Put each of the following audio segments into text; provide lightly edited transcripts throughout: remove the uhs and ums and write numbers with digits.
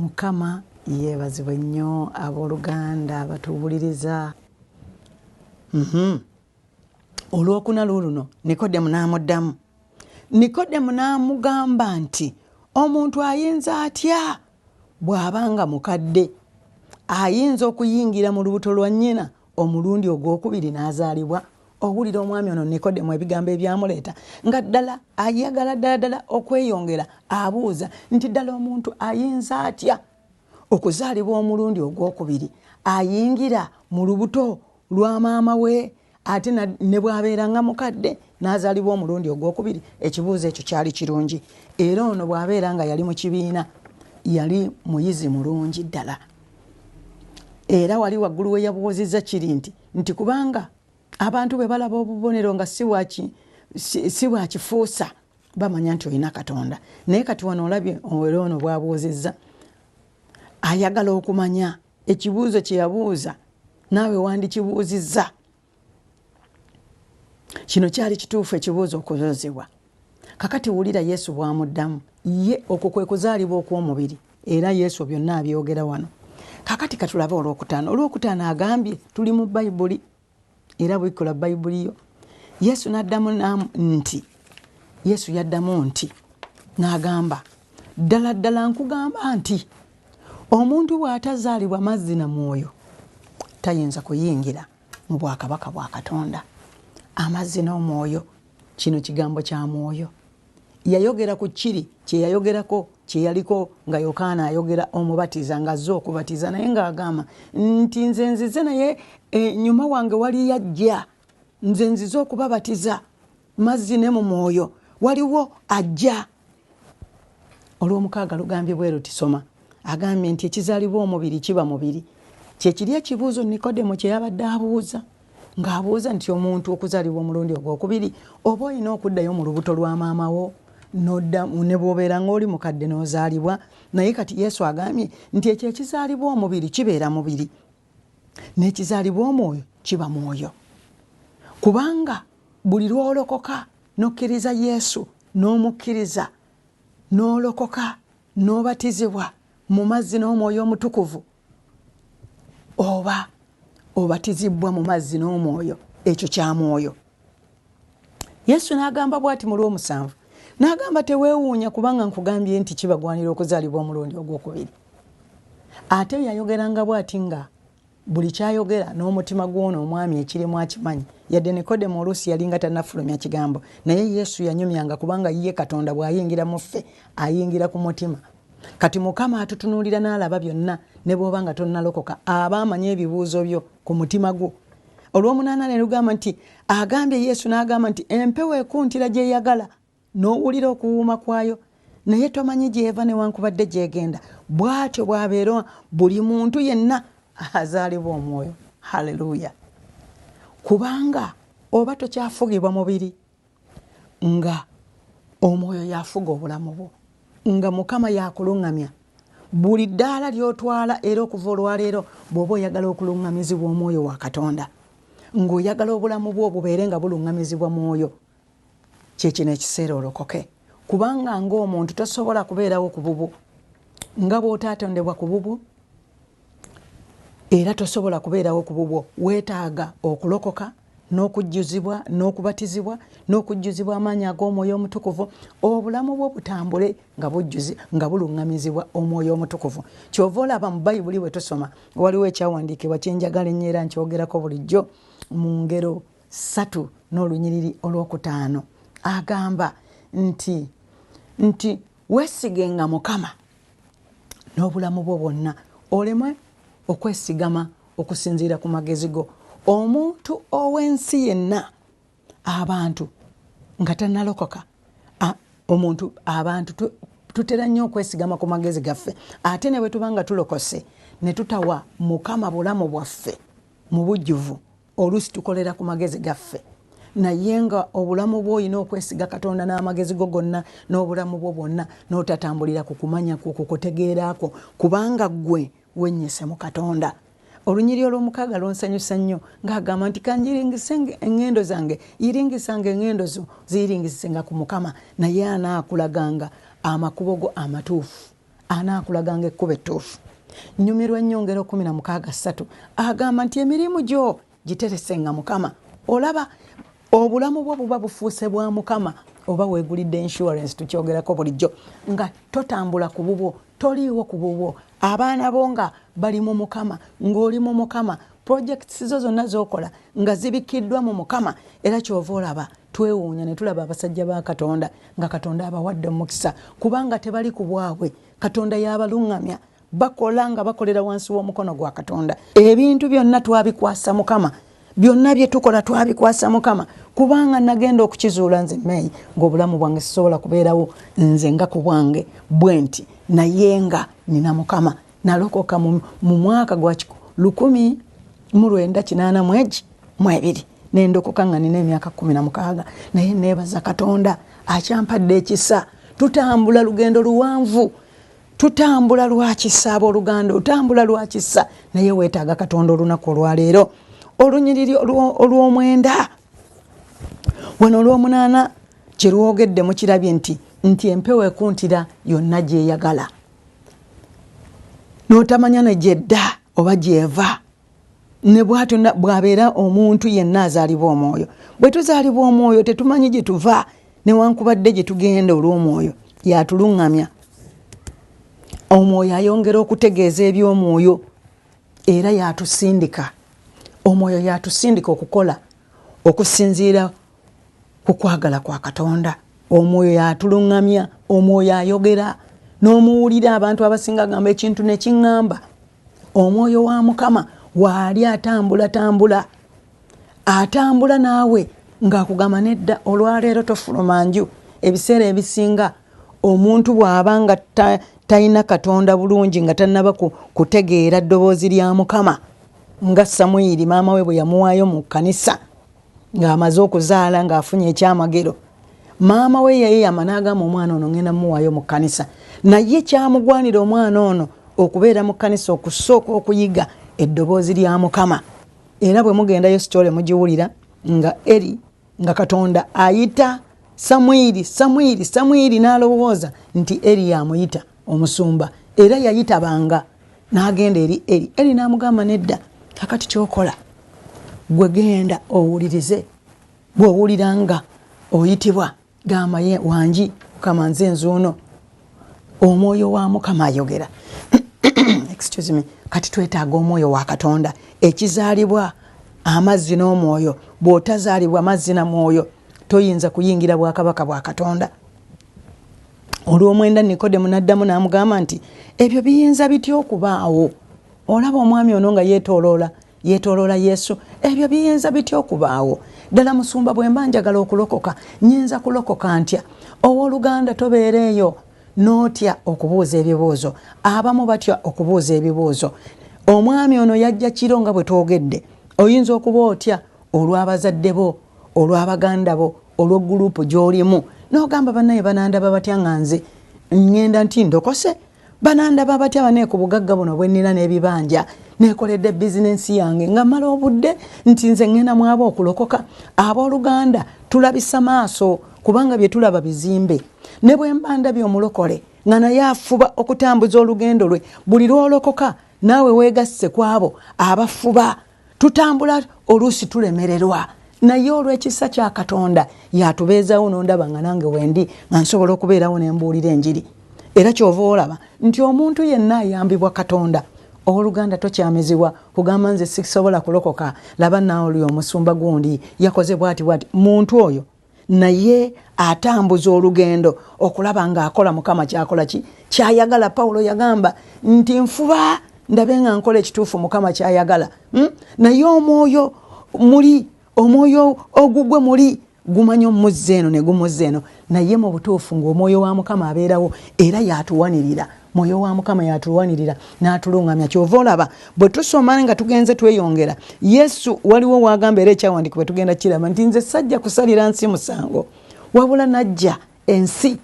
Mukama yeebazibwe nnyo abooluganda abatuwuliriza. Olwokuna luno Nikodemu n'amuddamu. Nikodemu n'amugamba nti omuntu ayinza atya bw'abanga mukadde ayinza okuyingira mu lubuto lwa nnyina omulundi ogwokubiri n'azaalibwa? Owulira omwami ono Nikodemu ebigambo ebyamuleeta nga ddala ayagala ddala okweyongera, abuuza nti ddala omuntu ayinza atya okuzaalibwa omulundi ogwokubiri ayingira mu lubuto lwa maama we ate ne bw'abeera nga mukadde n'azaalibwa omulundi ogwokubiri? Ekibuuzo ekyo kyali kirungi, era ono bw'abeera nga yali mu kibiina yali muyizi mulungi ddala, era wali waggulu we yabuuzizza kiri nti kubanga abantu bwe balaba obubonero nga si bwakifuusa bamanya nti olina Katonda. Naye kati wano olabye era ono bw'abuuzizza ayagala okumanya ekibuuzo kye yabuuza naawe wandikibuuzizza. Kino kyali kituufu ekibuuzo okubuuzibwa. Kakati wulira Yesu bw'amuddamu, ye okwo kwe kuzaalibwa okw'omubiri, era Yesu byonna abyogera wano. Kakati katulabe olwokutaano. Olwokutaano agambye tuli mu Bayibuli era bwikola Bayibuli yo. Yesu yaddamu nti n'agamba ddala ddala nkugamba nti omuntu bw'atazaalibwa mazzi na mwoyo tayinza kuyingira mu bwakabaka bwa Katonda. Amazzi n'omwoyo, kino kigambo kya mwoyo. Yayogera ku kiri kye yayogerako kye yaliko nga Yokaana ayogera omubatiza nga azze okubatiza, naye ng'agamba nti nze nzize naye nyuma wange wali yajja, nze nzize okubabatiza mazzi ne mu mwoyo, waliwo ajja. Olw'omukaaga lugambye bwe ruti soma, agambye nti ekizaalibwa omubiri kiba mubiri. Kye kiri ekibuuzo Nikodemo kye yabadde abuuza, ng'abuuza nti omuntu okuzaalibwa omulundi ogwokubiri oba olina okuddayo mu lubuto lwa maama wo ne bw'obeera ng'oli mukadde n'ozaalibwa? Naye kati Yesu agambye nti ekyo ekizaalibwa omubiri kibeera mubiri, n'ekizaalibwa omwoyo kiba mwoyo. Kubanga buli lw'olokoka n'okkiriza Yesu n'omukkiriza n'olokoka n'obatizibwa mu mazzi n'omwoyo omutukuvu, oba obatizibwa mu mazzi n'omwoyo, ekyo kya mwoyo. Yesu n'agamba bw'ati mu Lwomusanvu, n'agamba teweewuunya kubanga nkugambye nti kibagwanira okuzaalibwa omulundi ogwokubiri. Ate yayogeranga bw'ati nga buli kyayogera n'omutima gw'ono omwami ekirimu akimanyi. Yadde Nikodemo oluusi yali nga tannafulumya kigambo, naye Yesu yanyumyanga kubanga ye Katonda bw'ayingira mu ffe ayingira ku mutima. Kati Mukama atutunuulira n'alaba byonna, ne bw'oba nga tonnalokoka aba amanya ebibuuzo byo ku mutima gwo. Olw'omunaana ne lugamba nti agambye Yesu n'agamba nti empewo ekuntira gy'eyagala n'owulira okuwuuma kwayo, naye tomanyi gy'eva newankubadde gy'egenda. Bw'atyo bw'abeera buli muntu yenna azaalibwa omwoyo. Haleluya! Kubanga oba tokyafugibwa mubiri, nga omwoyo yafuga obulamu bwo, nga Mukama yakuluŋŋamya buli ddaala ly'otwala, era okuva olwaleero bw'oba oyagala okuluŋŋamizibwa omwoyo wa Katonda, ng'oyagala obulamu bwo bubeere nga buluŋŋamizibwa mwoyo, kyekino ekiseera olokoke. Kubanga ng'omuntu tosobola kubeerawo ku bubwo, nga bw'otaatondebwa ku bubwo era tosobola kubeerawo ku bubwo. Weetaaga okulokoka n'okujjuzibwa n'okubatizibwa n'okujjuzibwa amaanyi ag'omwoyo omutukuvu, obulamu bwo butambule nga buluŋŋamizibwa omwoyo omutukuvu. Kyova olaba mu Bayibuli bwe tusoma waliwo ekyawandiikibwa kye njagala ennyo era nkyogerako bulijjo mu ngero 3 n'olunyiriri olwokutaano. Agamba nti weesigenga Mukama n'obulamu bwo bwonna, oleme okwesigama okusinziira ku magezi go. Omuntu ow'ensi yenna, abantu nga tannalokoka, abantu tutera nnyo okwesigama ku magezi gaffe, ate ne bwe tuba nga tulokose ne tutawa Mukama bulamu bwaffe mu bujjuvu, oluusi tukolera ku magezi gaffe. Naye nga obulamu bwo olina okwesiga Katonda n'amagezi go gonna n'obulamu bwo bwonna, n'otatambulira ku kumanya kwo, ku kutegeerako, kubanga ggwe wennyise mu Katonda. Olunyiri olw'omukaaga lwonsanyusa nnyo ng'agamba nti kanjiringise engendo zange, yiringisanga engendo zo ziyiringisenga ku Mukama, naye anaakulaganga amakubo go amatuufu anaakulaganga ekkubo ettuufu. Nnyumirwa ennyongero 16:3 agamba nti emirimu gyo giteresenga Mukama. Olaba obulamu bwo buba bufuuse bwa Mukama oba weegulidde insurance tukyogerako bulijjo nga totambula ku bubwo, toliiwo ku bubwo. Abaana bo nga bali mu Mukama, ng'oli mu Mukama, projects zo zonna z'okola nga zibikiddwa mu Mukama. Era kyova olaba twewuunya ne tulaba abasajja ba Katonda nga Katonda abawadde omukisa kubanga tebali ku bwabwe. Katonda y'abaluŋŋamya, bakola nga bakolera wansi w'omukono gwa Katonda. Ebintu byonna twabikwasa Mukama, byonna bye tukola twabikwasa Mukama kubanga nagenda okukizuula nze Mei ng'obulamu bwange sisobola kubeerawo nze nga ku bwange bwe nti naye nga nina Mukama. Nalokoka mu mwaka gwa 1982 nendokoka nga nina emyaka 16 naye neebaza Katonda akyampadde ekisa. Tutambula lugendo luwanvu, tutambula lwa kisa abooluganda, otambula lwa kisa naye weetaaga Katonda olunaku olwaleero. Olunyiriri olw'omwenda wano olw'omunaana kye lwogedde mukirabye nti empewo ekuntira yonna gyeyagala n'otamanya ne gyedda oba gyeva. Ne bw'atyo bw'abeera omuntu yenna azaalibwa omwoyo. Bwe tuzaalibwa omwoyo tetumanyi gye tuva newankubadde gye tugenda olw'omwoyo yatuluŋŋamya. Omwoyo ayongera okutegeeza eby'omwoyo era yatusindika. Omwoyo yatusindika okukola okusinziira ku kwagala kwa Katonda. Omwoyo yatuluŋŋamya, omwoyo ayogera n'omuwulira. Abantu abasinga gamba ekintu ne kiŋŋamba. Omwoyo wa Mukama waali atambula naawe ng'akugamba nedda olwaleero tofuluma nju. Ebiseera ebisinga omuntu bw'aba nga talina Katonda bulungi nga tannaba kutegeera ddoboozi lya Mukama nga Samwiri maama we bwe yamuwaayo mu kkanisa ng'amaze okuzaala ng'afunye ekyamagero. Maama we yeyama n'agamba omwana ono ngenda muwaayo mu kkanisa. Naye kyamugwanira omwana ono okubeera mu kkanisa okusooka okuyiga eddoboozi lya Mukama. Era bwe mugendayo sitole mugiwulira nga Eri nga Katonda ayita Samwiri n'alowooza nti Eri yamuyita omusumba era yayitabanga n'agenda eri Eri n'amugamba nedda, kakati kyokola gwe genda owulirize. Bw'owuliranga oyitibwa gamba ye wangi Mukama nze nzuuno. Omwoyo wa Mukama ayogera. Excuse me. Kati twetaaga omwoyo wa Katonda. Ekizaalibwa amazzi n'omwoyo. Bw'otazaalibwa amazzi na mwoyo toyinza kuyingira bwakabaka bwa Katonda. Olw'omwenda Nikodemu n'addamu n'amugamba nti ebyo biyinza bitya okubaawo? Olaba omwami ono nga yeetooloola Yesu. Ebyo biyinza bitya okubaawo? Ddala musumba bwe mba njagala okulokoka nyinza kulokoka ntya? Owooluganda tobeera eyo n'otya okubuuza ebibuuzo. Abamu batya okubuuza ebibuuzo. Omwami ono yajja kiro nga bwe twogedde. Oyinza okuba otya olw'abazadde bo, olw'abaganda bo, olw'oguruupu gy'olimu. N'ogamba bannaye banandaba batya nga nze ngenda nti ndokose? Banandaba batya bane ku bugagga buno bwe nnina n'ebibanja neekoledde bizinensi yange nga mala obudde nti nze ngenda mu abo okulokoka? Abooluganda tulabisa maaso kubanga bye tulaba bizimbe. Ne bwe mba ndabye omulokole nga naye afuba okutambuza olugendo lwe, buli lwolokoka naawe weegasse ku abo abafuba. Tutambula oluusi tulemererwa naye olw'ekisa kya Katonda yatubeezawo n'ondaba nga nange wendi nga nsobola okubeerawo ne mbuulira enjiri. Era kyova olaba nti omuntu yenna ayambibwa Katonda. Owooluganda tokyamizibwa kugamba nze sisobola kulokoka, laba naawe oli omusumba gundi yakoze bwati. Muntu oyo naye atambuza olugendo okulaba ng'akola Mukama kyakola kyayagala. Pawulo yagamba nti nfuba ndabe nga nkola ekituufu Mukama kyayagala. Naye omwoyo ogugwe muli gumanya omuzza eno ne gumuzza eno. Naye mu butuufu ng'omwoyo wa Mukama abeerawo era yatuwanirira. Mwoyo wa Mukama yatuwanirira n'atuluŋŋamya. Kyova olaba bwe tusoma nga tugenze tweyongera, Yesu waliwo wagamba era ekyawandiikibwa tugenda kiraba nti nze sajja kusalira nsi musango wabula najja ensi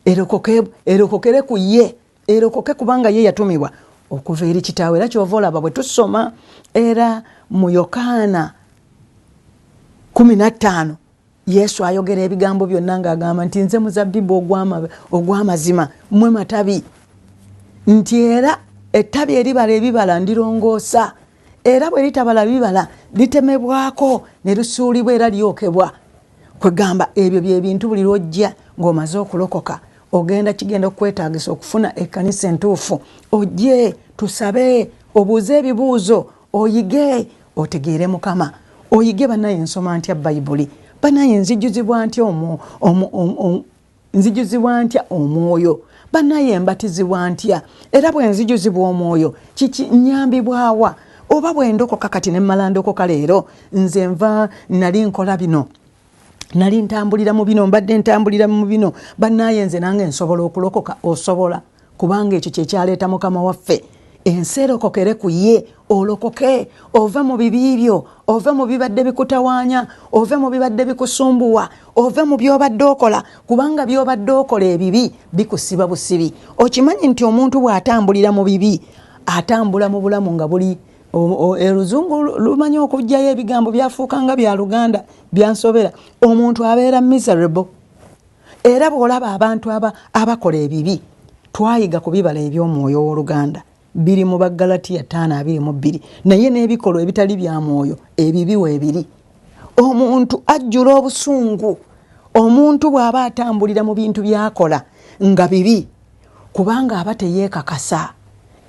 erokokere ku ye, erokoke kubanga ye yatumibwa okuva eri kitaawe. Era kyova olaba bwe tusoma era mu Yokaana 15 Yesu ayogera ebigambo byonna ng'agamba nti nze muzabbibu ogw'amazima mmwe matabi. nti era ettabi eribala ebibala ndirongoosa, era bwe litabala bibala litemebwako ne lusuulibwa era lyokebwa. Kwegamba ebyo bye bintu buli lwojja ng'omaze okulokoka kigenda okwetaagisa okufuna ekkanisa entuufu. Ojje tusabe, obuuze ebibuuzo, oyige, otegeere Mukama, oyige bannaye nsoma ntya Bayibuli, bannaye nzijuzibwa ntya omwoyo, bannaye mbatizibwa ntya, era bwe nzijuzibwa omwoyo kiki nnyambibwawa, oba bwe ndokoka kati ne mmala ndokoka leero nze nva nali nkola bino, nali ntambulira mu bino, mbadde ntambulira mu bino, bannaye nze nange nsobola okulokoka. Osobola, kubanga ekyo kye kyaleeta Mukama waffe. Ensi erokokere ku ye, olokoke, ove mu bibi byo, ove mu bibadde bikutawaanya, ove mu bibadde bikusumbuwa, ove mu byobadde okola, kubanga byobadde okola ebibi bikusiba busibi. Okimanyi nti omuntu bw'atambulira mu bibi atambula mu bulamu nga buli Oluzungu lumanyi okujjayo ebigambo byafuuka nga bya Luganda byansobera. Omuntu abeera miserable. Era bw'olaba abantu abakola ebibi, twayiga ku bibala eby'omwoyo w'Oluganda biri mu Baggalatiya 5:22, naye n'ebikolwa ebitali bya mwoyo ebibi weebiri. Omuntu ajjula obusungu omuntu bw'aba atambulira mu bintu byakola nga bibi, kubanga aba teyeekakasa,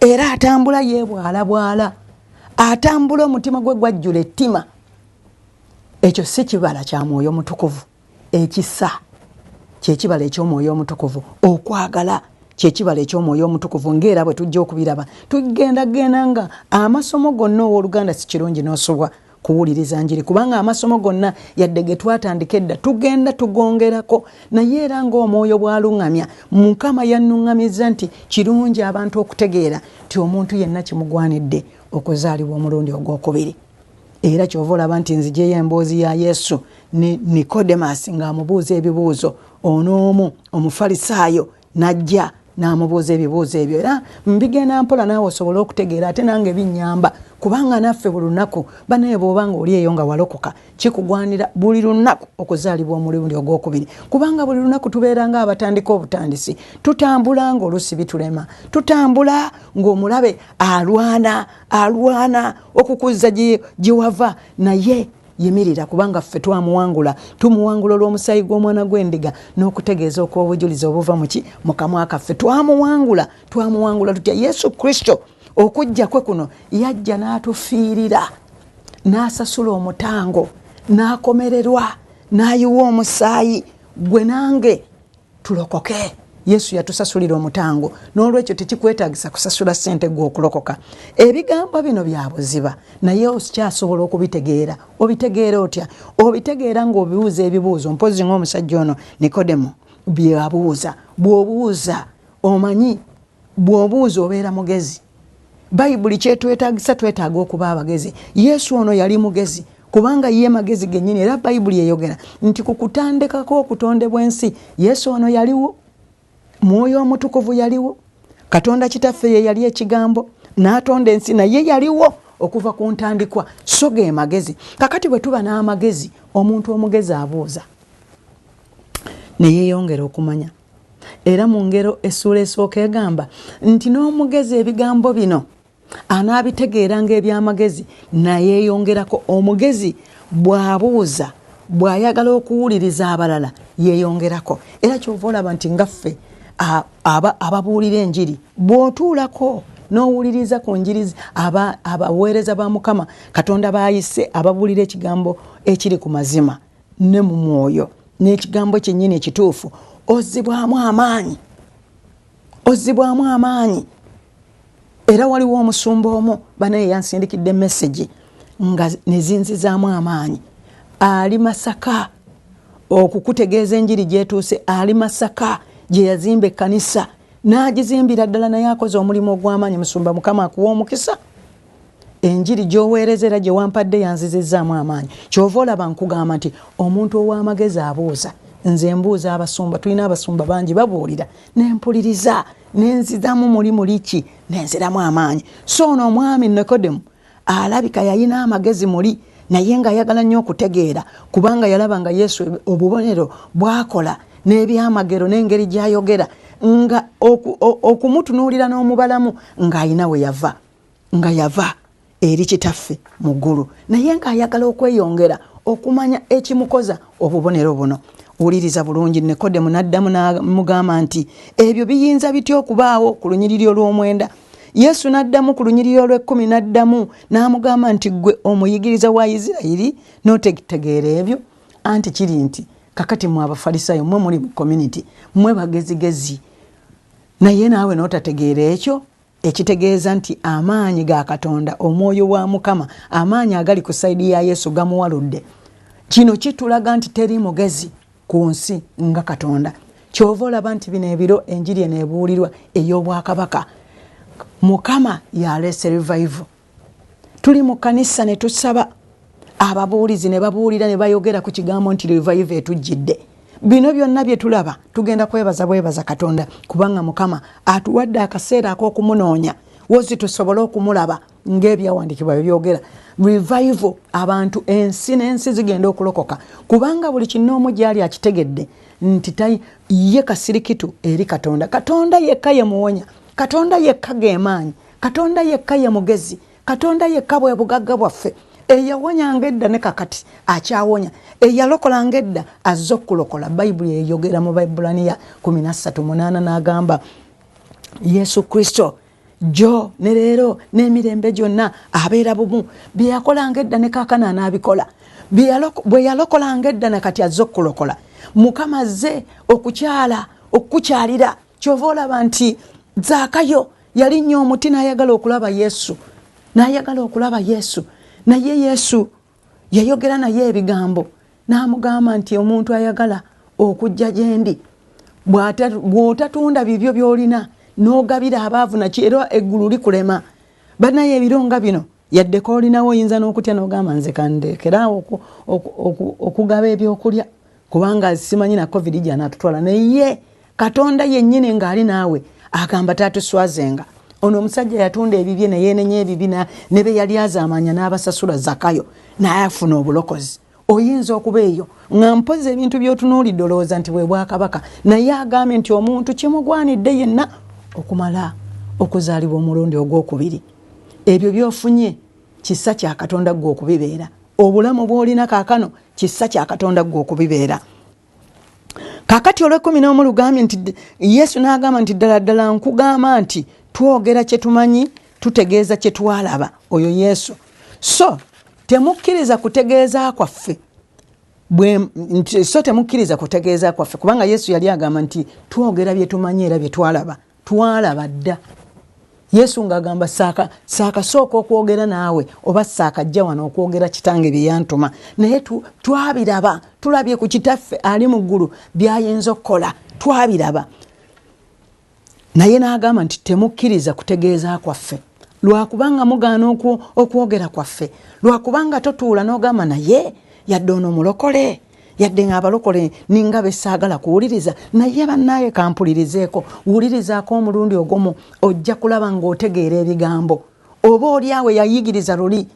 era atambula yeebwalabwala, atambula omutima gwe gwajjula ettima. Ekyo si kibala kya mwoyo mutukuvu. Ekisa kyekibala eky'omwoyo omutukuvu. Okwagala kyekibala eky'omwoyo omutukuvu, ng'era bwe tujja okubiraba. Tugenda nga amasomo gonna ow'Oluganda si kirungi n'osobwa kuwuliriza njiri, kubanga amasomo gonna yadde ge twatandika edda tugenda tugongerako, naye era ng'omwoyo bw'aluŋŋamya, Mukama yannuŋŋamizza nti kirungi abantu okutegeera nti omuntu yenna kimugwanidde okuzaalibwa omulundi ogwokubiri. Era kyova olaba nti nzijeyo emboozi ya Yesu ne Nikodemasi ng'amubuuza ebibuuzo, onoomu Omufalisaayo n'ajja n'amubuuza ebibuuzo ebyo. Era mbigenda mpola naawe osobola okutegeera, ate nange binnyamba, kubanga naffe buli lunaku banaye bw'obanga oli eyo nga walokoka kikugwanira buli lunaku okuzaalibwa omulundi ogwokubiri, kubanga buli lunaku tubeera nga abatandika obutandisi, tutambula ng'olusi bitulema, tutambula ng'omulabe alwana okukuzza gye wava, naye yimirira, kubanga ffe twamuwangula, tumuwangula olw'omusaayi gw'omwana gw'endiga n'okutegeeza okw'obujulizi obuva mu kamwa kaffe. Twamuwangula tutya Yesu Kristo. Okujja kwe kuno yajja n'atufiirira, n'asasula omutango, n'akomererwa, n'ayiwa omusaayi, gwe nange tulokoke. Yesu yatusasulira omutango, n'olwekyo tekikwetaagisa kusasula ssente gw'okulokoka. Ebigambo bino bya buziba, naye okyasobola okubitegeera. Obitegeera otya? Obitegeera ng'obibuuza ebibuuzo. Mpozi ng'omusajja ono Nikodemo byabuuza. Bw'obuuza omanyi, bw'obuuza obeera mugezi. Bayibuli kyetwetaagisa, twetaaga okuba abagezi. Yesu ono yali mugezi, kubanga ye magezi gennyini, era Bayibuli eyogera nti ku kutandikako okutondebwa ensi Yesu ono yaliwo, Mwoyo Omutukuvu yaliwo, Katonda Kitaffe ye yali ekigambo, n'atonda ensi naye yaliwo okuva ku ntandikwa, so ge magezi. Kakati bwe tuba n'amagezi, omuntu omugezi abuuza ne yeeyongera okumanya. Era mu ngero essuula esooka egamba nti n'omugezi ebigambo bino anaabitegeeranga eby'amagezi nayeeyongerako. Omugezi bw'abuuza, bw'ayagala okuwuliriza abalala yeeyongerako. Era kyova olaba nti ngaffe ababuulira enjiri, bw'otuulako n'owuliriza ku njiri abaweereza ba Mukama Katonda baayise ababuulira ekigambo ekiri ku mazima ne mu mwoyo n'ekigambo kyennyini ekituufu, ozzibwamu amaanyi. Era waliwo omusumba omu banaye yansindikidde message nga nezinzizaamu amaanyi. Ali Masaka, okukutegeeza enjiri gyetuuse, ali Masaka gye yazimba ekkanisa, n'agizimbira ddala, naye akoze omulimu ogw'amaanyi. Musumba, Mukama akuwa omukisa. Enjiri gy'oweereza era gye wampadde yanzizizzaamu amaanyi. Kyova olaba nkugamba nti omuntu ow'amagezi abuuza. Nze mbuuza abasumba, tulina abasumba bangi babuulira, nempuliriza, nenziramu muli ki, nenziramu amaanyi. So ono omwami Nikodemo alabika yalina amagezi muli, naye nga ayagala nnyo okutegeera, kubanga yalaba nga Yesu obubonero bwakola n'ebyamagero n'engeri gy'ayogera nga okumutunuulira n'omubalamu ng'ayina we yava nga yava eri kitaffe mu ggulu naye ng'ayagala okweyongera okumanya ekimukoza obubonero buno. Wuliriza bulungi. Nikodemu n'addamu n'amugamba nti ebyo biyinza bitya okubaawo ku lunyiriri olw'omwenda? Yesu n'addamu ku lunyiriri olw'ekkumi n'addamu n'amugamba nti gwe omuyigiriza wa Isirayiri n'otegeera ebyo? Anti kiri nti kakati mwe Abafalisaayo mmwe muli mu community mmwe bagezigezi naye naawe n'otategeera ekyo, ekitegeeza nti amaanyi ga Katonda, omwoyo wa Mukama, amaanyi agali ku sayidi ya Yesu gamuwaludde. Kino kitulaga nti teri mugezi ku nsi nga Katonda. Kyova olaba nti bino ebiro enjiri eneebuulirwa ey'obwakabaka. Mukama yaleese revival. Tuli mu kanisa ne tusaba, ababuulizi ne babuulira ne bayogera ku kigambo nti revival etujjidde. Bino byonna bye tulaba tugenda bwebaza Katonda kubanga Mukama atuwadde akaseera ak'okumunoonya wozi tusobole okumulaba ng'ebyawandiikibwa byogera. Revival, abantu ensi n'ensi zigenda okulokoka kubanga buli kinoomu gyali akitegedde nti ye kasirikitu eri Katonda. Katonda yekka ye muwonya, Katonda yekka ge maanyi, Katonda yekka ye mugezi, Katonda yekka bwe bugagga bwaffe. Eyawonyanga edda ne kakati akyawonya, eyalokolanga edda azza okulokola. Bayibuli eyogera mu Baibulaniya 13:8 n'agamba Yesu Kristo jo ne leero n'emirembe gyonna abeera bumu. Bye yakolanga edda ne kaakano anaabikola, bwe yalokolanga edda ne kati azza okulokola. Mukama azze okukukyalira. Kyova olaba nti Zaakayo yali nnyo omuti n'ayagala okulaba Yesu, naye Yesu yayogera naye ebigambo n'amugamba nti omuntu ayagala okujja gye ndi bw'otatunda bibyo by'olina n'ogabira abaavu nakyo era eggulu likulema. Banaye ebiro nga bino yaddeko olinawo oyinza n'okutya n'ogamba nze kandeekeraawo okugaba ebyokulya kubanga simanyi na COVID gy'anaatutwala. Naye Katonda yennyini ng'ali naawe agamba tatuswazenga. Ono omusajja yatunda ebibye ne yeenenya ebibina ne be yali azaamanya n'abasasula Zakayo n'ayafuna obulokozi. Oyinza okuba eyo nga mpozi ebintu by'otunuulidde olowooza nti bwe bwakabaka, naye agambye nti omuntu kimugwanidde yenna okumala okuzaalibwa omulundi ogwokubiri. Ebyo by'ofunye kisa kya Katonda gwe okubibeera. Obulamu bw'olina kaakano kisa kya Katonda gwe okubibeera. Kakati olw'ekkumi lugambye nti Yesu n'agamba nti ddala ddala nkugamba nti twogera kye tumanyi tutegeeza kye twalaba. Oyo Yesu. So temukkiriza kutegeeza kwaffe temukkiriza kutegeeza kwaffe kubanga Yesu yali agamba nti twogera bye tumanyi era bye twalaba dda. Yesu ng'agamba saakasooka okwogera naawe oba saakajja wano okwogera kitange bye yantuma, naye twabiraba, tulabye ku kitaffe ali mu ggulu by'ayinza okukola, twabiraba. Naye n'agamba nti temukkiriza kutegeeza kwaffe lwakubanga mugaana okwogera kwaffe, lwakubanga totuula n'ogamba naye yadde ono mulokole, yadde ng'abalokole ninga besaagala kuwuliriza. Naye bannaaye kampulirizeeko, wulirizaako omulundi ogumu ojja kulaba ng'otegeera ebigambo. Oba oli awe yayigiriza luli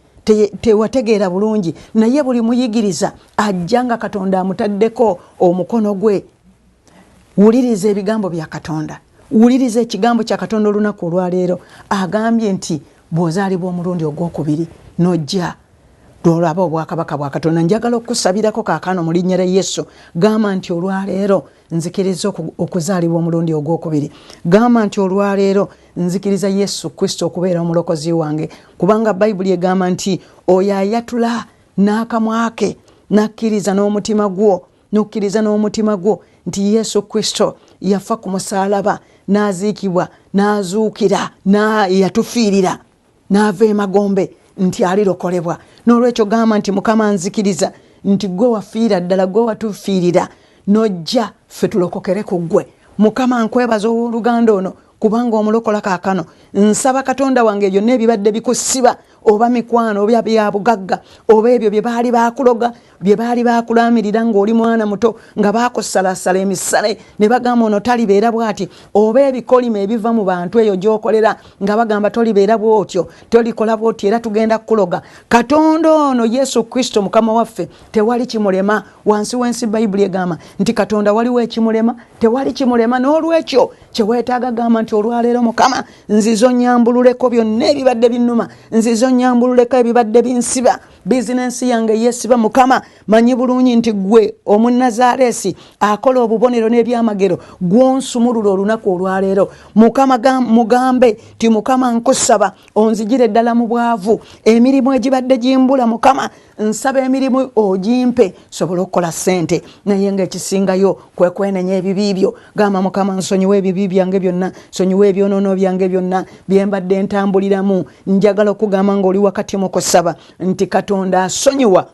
tewategeera bulungi, naye buli muyigiriza ajja nga Katonda amutaddeko omukono gwe. Wuliriza ebigambo bya Katonda, wuliriza ekigambo kya Katonda olunaku olwaleero. Agambye nti bw'ozaalibwa omulundi ogwokubiri n'ojja lwolaba obwakabaka bwa Katonda. Njagala okusabirako kaakano mu linnya lya Yesu. Gamba nti olwaleero nzikiriza okuzaalibwa omulundi ogwokubiri. Gamba nti olwaleero nzikiriza Yesu Kristo okubeera omulokozi wange, kubanga Bayibuli egamba nti oyo ayatula n'akamwa ke n'akkiriza n'omutima gwo, n'okkiriza n'omutima gwo nti Yesu Kristo yafa ku musaalaba n'aziikibwa n'azuukira yatufiirira n'ava emagombe nti alirokolebwa. N'olwekyo gamba nti Mukama nzikiriza nti gwe wafiira ddala, gwe watufiirira n'ojja ffe tulokokere ku ggwe. Mukama nkwebaza oluganda ono kubanga omulokola kaakano. Nsaba Katonda wange byonna ebibadde bikusiba oba mikwano oba bya bugagga oba ebyo bye baali bakuloga bye baali bakulaamirira ng'oli mwana muto nga baakusalasala emisale ne bagamba ono talibeera bw'ati, oba ebikolima ebiva mu bantu eyo gy'okolera nga bagamba tolibeera bw'otyo, tolikola bw'otyo era tugenda kukuloga. Katonda ono Yesu Kristo Mukama waffe tewali kimulema. Wansi w'ensi Bayibuli egamba nti Katonda waliwo ekimulema, tewali kimulema. N'olwekyo kyewetaaga gamba nti olwaleero Mukama nzizo nyambululeko byonna ebibadde binnuma, nzizo nyambululeko ebibadde binsiba, bizinensi yange yesiba. Mukama manyi bulungi nti gwe Omunnazaaleesi akola obubonero n'ebyamagero gwonsumulula olunaku olwaleero. Mukama mugambe ti Mukama nkusaba onzijire ddala mu bwavu, emirimu egibadde gimbula Mukama nsaba emirimu ogimpe sobola okukola ssente, naye ng'ekisingayo kwe kwenenya ebibi byo. Gamba Mukama nsonyiwa ebibi byange byonna, nsonyiwa ebyonoono byange byonna bye mbadde ntambuliramu. Njagala okugamba ng'oli wakati mu kusaba nti Katonda asonyiwa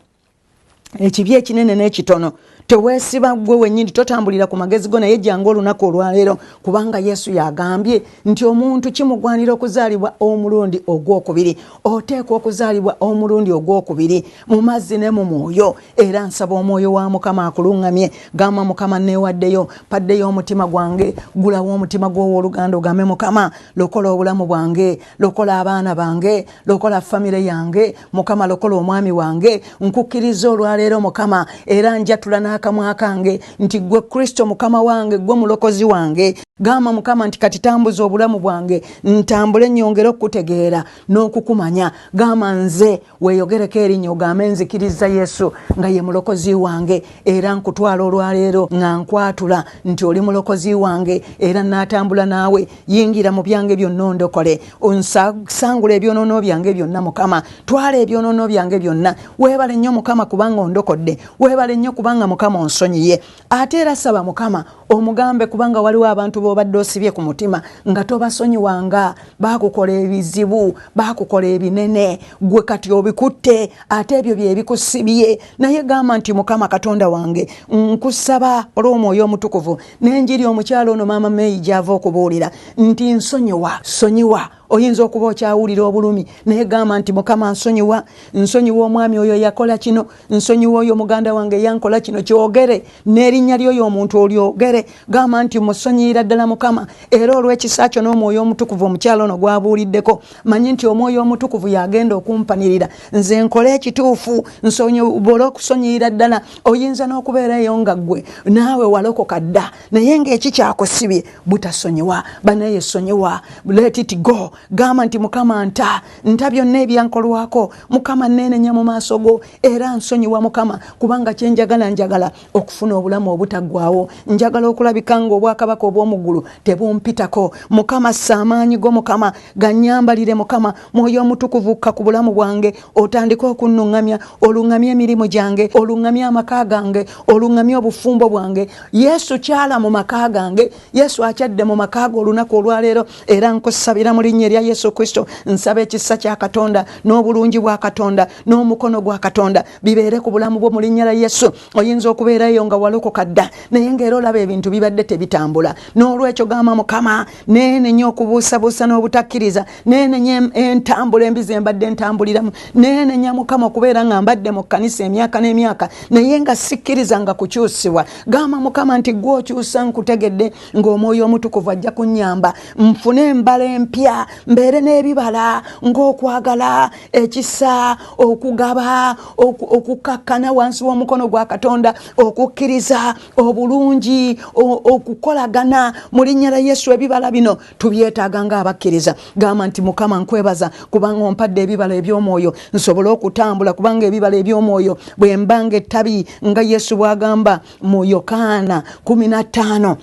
ekibi ekinene n'ekitono. Teweesiba gwe wennyini, totambulira ku magezi go, naye jjanga olunaku olwaleero, kubanga Yesu yagambye nti omuntu kimugwanira okuzaalibwa omulundi ogwokubiri. Oteekwa okuzaalibwa omulundi ogwokubiri mu mazzi ne mu mwoyo. Era nsaba omwoyo wa Mukama akuluŋŋamye. Gamba Mukama neewaddeyo, paddeyo omutima gwange, gulawo omutima gw'owooluganda ogambe Mukama lokola obulamu bwange, lokola abaana bange, lokola famire yange. Mukama lokola omwami wange. Nkukkiriza olwaleero Mukama, era njatula n'akamwa kange nti gwe Kristo Mukama wange, gwe mulokozi wange. Gamba Mukama nti kati tambuza obulamu bwange, ntambule nyongere okukutegeera n'okukumanya. Gamba nze weeyogereko erinnya ogambe nzikiriza Yesu nga ye mulokozi wange, era nkutwala olwaleero nga nkwatula nti oli mulokozi wange, era n'atambula naawe. Yingira mu byange byonna ondokole, onsangula ebyonoono byange byonna Mukama, twala ebyonoono byange byonna. Weebale nnyo Mukama kubanga ondokodde, weebale nnyo kubanga Mukama onsonyiye. Ate era saba Mukama omugambe, kubanga waliwo abantu b'obadde osibye ku mutima nga tobasonyiwanga, baakukola ebizibu, baakukola ebinene, gwe kati obikutte, ate ebyo bye bikusibye. Naye gamba nti Mukama Katonda wange, nkusaba olw'Omwoyo Omutukuvu n'enjiri omukyalo ono Maama May gy'ava okubuulira nti sonyiwa. Oyinza okuba okyawulira obulumi, naye gamba nti Mukama nsonyiwa, nsonyiwa omwami oyo yakola kino, nsonyiwa oyo muganda wange yankola kino. Kyogere n'erinnya ly'oyo omuntu olyogere. Gamba nti musonyiira ddala Mukama, era olw'ekisa kyo n'Omwoyo Omutukuvu omukyalo ono gwabuuliddeko, manyi nti Omwoyo Omutukuvu yagenda okumpanirira nze nkole ekituufu, nsobole okusonyiira ddala. Oyinza n'okubeerayo nga ggwe naawe walokoka dda, naye ng'eki kyakusibye butasonyiwa. Banaye sonyiwa, let it go. Gamba nti Mukama nta byonna ebyankolwako, Mukama neenenya mu maaso go, era nsonyiwa Mukama, kubanga njagala okufuna obulamu obutaggwaawo. Njagala okulabika nga obwakabaka obw'omuggulu tebumpitako. Mukama saamaanyi go Mukama gannyambalire Mukama. Mwoyo Omutukuvu ka ku bulamu bwange, otandike okunnuŋŋamya, oluŋŋamya emirimu gyange, oluŋŋamya amaka gange, oluŋŋamya obufumbo bwange. Yesu kyala mu maka gange, Yesu akyadde mu maka go olunaku olwaleero, era nkusabira mu linnya erya Yesu Kristo, nsaba ekisa kya Katonda n'obulungi bwa Katonda n'omukono gwa Katonda bibeere ku bulamu bwo mu linnya lya Yesu. Oyinza okubeerayo nga walokoka dda, naye ng'era olaba ebintu bibadde tebitambula. N'olwekyo gamba Mukama neenenya okubuusabuusa n'obutakkiriza, neenenya entambula embi ze mbadde ntambuliramu, neenenya Mukama okubeera nga mbadde mu kkanisa emyaka n'emyaka naye nga sikkiriza nga kukyusibwa. Gamba Mukama nti gwe okyusa nkutegedde ng'Omwoyo Omutukuvu ajja kunnyamba nfune embala empya, mbeere n'ebibala ng'okwagala, ekisa, okugaba, okukakkana wansi w'omukono gwa Katonda, okukkiriza, obulungi, okukolagana mu linnya lya Yesu. Ebibala bino tubyetaaga ng'abakkiriza. Gamba nti Mukama nkwebaza kubanga ompadde ebibala eby'omwoyo nsobole okutambula, kubanga ebibala eby'omwoyo bwe mbanga ettabi nga Yesu bw'agamba mu Yokaana 15.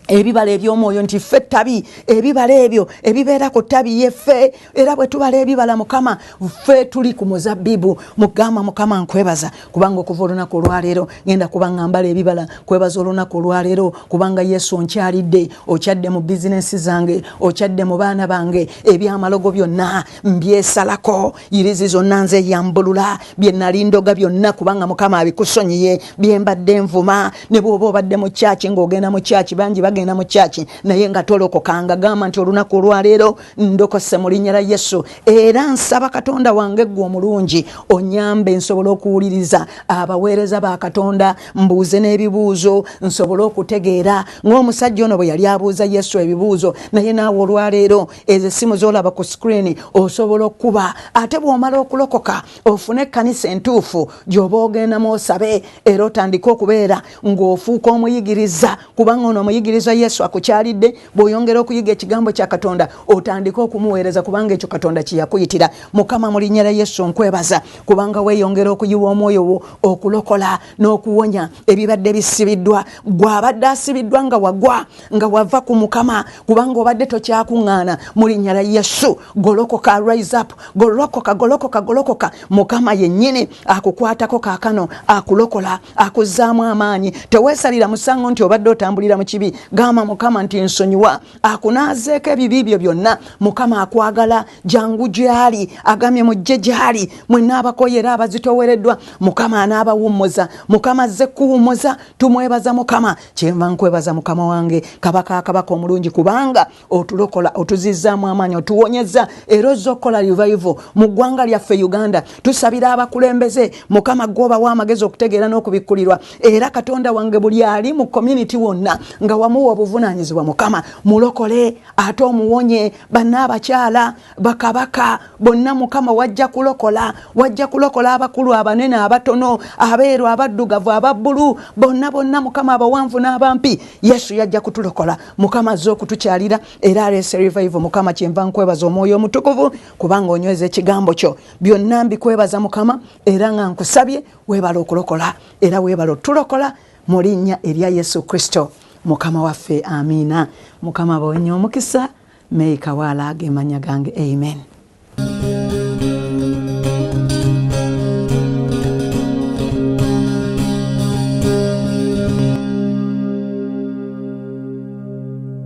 Ebibala eby'omwoyo nti ffe ttabi, ebibala ebyo ebibeera ku ttabi yeffe, era bwe tubala ebibala Mukama ffe tuli ku muzabbibu. Mugamba Mukama nkwebaza kubanga okuva olunaku olwaleero ngenda kubanga mbala ebibala. Kwebaza olunaku olwaleero kubanga Yesu onkyalidde, okyadde mu bizinensi zange, okyadde mu baana bange, ebyamalogo byonna mbyesalako, irizi zonna nze yambulula, bye nali ndoga byonna kubanga Mukama abikusonyiye, bye mbadde nvuma. Ne bw'oba obadde mu kyaki ng'ogenda mu kyaki, bangi genda mu kyaki naye nga tolokokanga. Gamba nti olunaku olwaleero ndokose mu linnya lya Yesu, era nsaba Katonda wange gwe omulungi onyambe nsobole okuwuliriza abaweereza ba Katonda, mbuuze n'ebibuuzo nsobole okutegeera ng'omusajja ono bwe yali abuuza Yesu ebibuuzo. Naye naawe olwaleero ezo essimu z'olaba ku screen osobola okuba, ate bw'omala okulokoka ofune ekkanisa entuufu gy'oba ogendamu osabe, era otandike okubeera ng'ofuuka omuyigiriza, kubanga ono omuyigiriza olowooza Yesu akukyalidde bw'oyongera okuyiga ekigambo kya Katonda otandika okumuweereza kubanga ekyo Katonda kiyakuyitira. Mukama mu linnya lya Yesu nkwebaza kubanga weeyongera okuyiwa omwoyo wo okulokola n'okuwonya ebibadde bisibiddwa. Gw'abadde asibiddwa nga wagwa nga wava ku Mukama kubanga obadde tokyakuŋŋaana mu linnya lya Yesu golokoka, rise up, golokoka. Mukama yennyini akukwatako kaakano akulokola akuzzaamu amaanyi. Teweesalira musango nti obadde otambulira mu kibi. Gamba Mukama nti nsonyiwa, akunaazeeko ebibi byo byonna. Mukama akwagala, jangu gy'ali, agamye mujje gy'ali. Mwenna abakoye era abazitoowereddwa Mukama anaabawummuza. Mukama azze kuwummuza, tumwebaza Mukama. Kyenva nkwebaza Mukama wange kabaka omulungi kubanga otulokola, otuzizzaamu amaanyi, otuwonyeza era ozza okukola revival mu ggwanga lyaffe Uganda. Tusabira abakulembeze Mukama gw'obawa amagezi okutegeera n'okubikkulirwa. Era Katonda wange buli ali mu community wonna nga wamuwa obuvunaanyizibwa Mukama mulokole ate omuwonye. Banna abakyala bakabaka bonna Mukama wajja kulokola abakulu abanene abatono abeeru abaddugavu ababbulu bonna Mukama abawanvu n'abampi. Yesu yajja kutulokola. Mukama azze okutukyalira era aleese revival. Mukama kyenva nkwebaza omwoyo omutukuvu kubanga onyweza ekigambo kyo. Byonna mbikwebaza Mukama era nga nkusabye weebala okulokola era weebala otulokola mu linnya erya Yesu Kristo Mukama waffe. Amiina. Mukama bawenye omukisa. Meika wala agemanya gange. Amen.